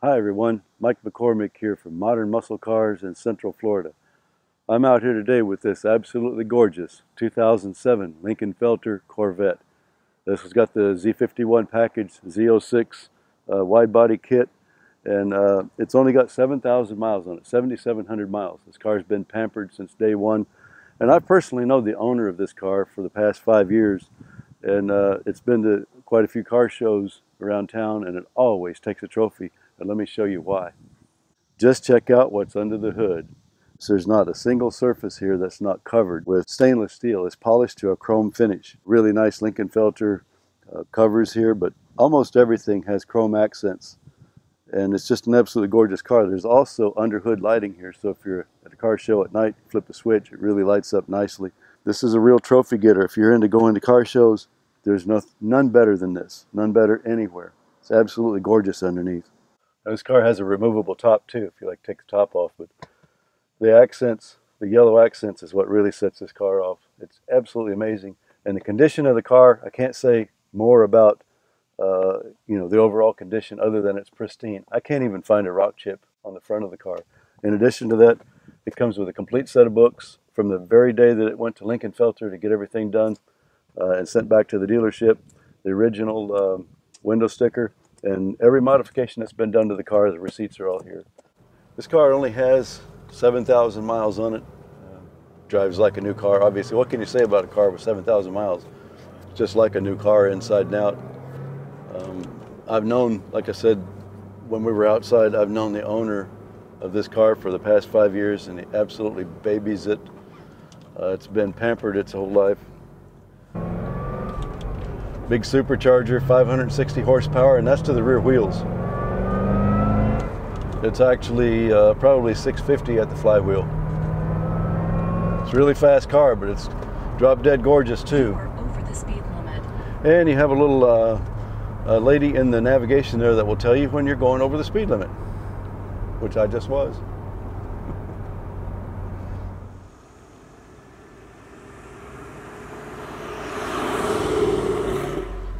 Hi everyone, Mike McCormick here from Modern Muscle Cars in Central Florida. I'm out here today with this absolutely gorgeous 2007 Lingenfelter Corvette. This has got the Z51 package, Z06 wide body kit, and it's only got 7,000 miles on it, 7,700 miles. This car's been pampered since day one, and I personally know the owner of this car for the past 5 years, and it's been to quite a few car shows around town, and it always takes a trophy. And let me show you why. Just check out what's under the hood. So there's not a single surface here that's not covered with stainless steel. It's polished to a chrome finish. Really nice Lingenfelter covers here, but almost everything has chrome accents. And it's just an absolutely gorgeous car. There's also under hood lighting here, so if you're at a car show at night, flip a switch, it really lights up nicely. This is a real trophy getter. If you're into going to car shows, there's none better than this. None better anywhere. It's absolutely gorgeous underneath. This car has a removable top too, if you like to take the top off, but the accents, the yellow accents is what really sets this car off. It's absolutely amazing. And the condition of the car, I can't say more about the overall condition other than it's pristine. I can't even find a rock chip on the front of the car. In addition to that, it comes with a complete set of books from the very day that it went to Lingenfelter to get everything done and sent back to the dealership, the original window sticker, and every modification that's been done to the car, the receipts are all here. This car only has 7,000 miles on it. Drives like a new car. Obviously, what can you say about a car with 7,000 miles? It's just like a new car inside and out. I've known, like I said, when we were outside, I've known the owner of this car for the past 5 years, and he absolutely babies it. It's been pampered its whole life. Big supercharger, 560 horsepower, and that's to the rear wheels. It's actually probably 650 at the flywheel. It's a really fast car, but it's drop dead gorgeous too. You are over the speed limit. And you have a little lady in the navigation there that will tell you when you're going over the speed limit, which I just was.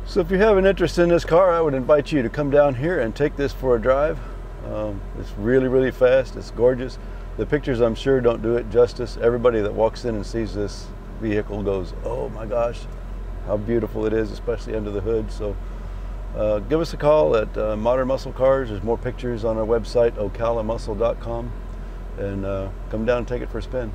So if you have an interest in this car, I would invite you to come down here and take this for a drive. It's really, really fast. It's gorgeous. The pictures, I'm sure, don't do it justice. Everybody that walks in and sees this vehicle goes, oh my gosh, how beautiful it is, especially under the hood. So give us a call at Modern Muscle Cars. There's more pictures on our website, ocalamuscle.com, and come down and take it for a spin.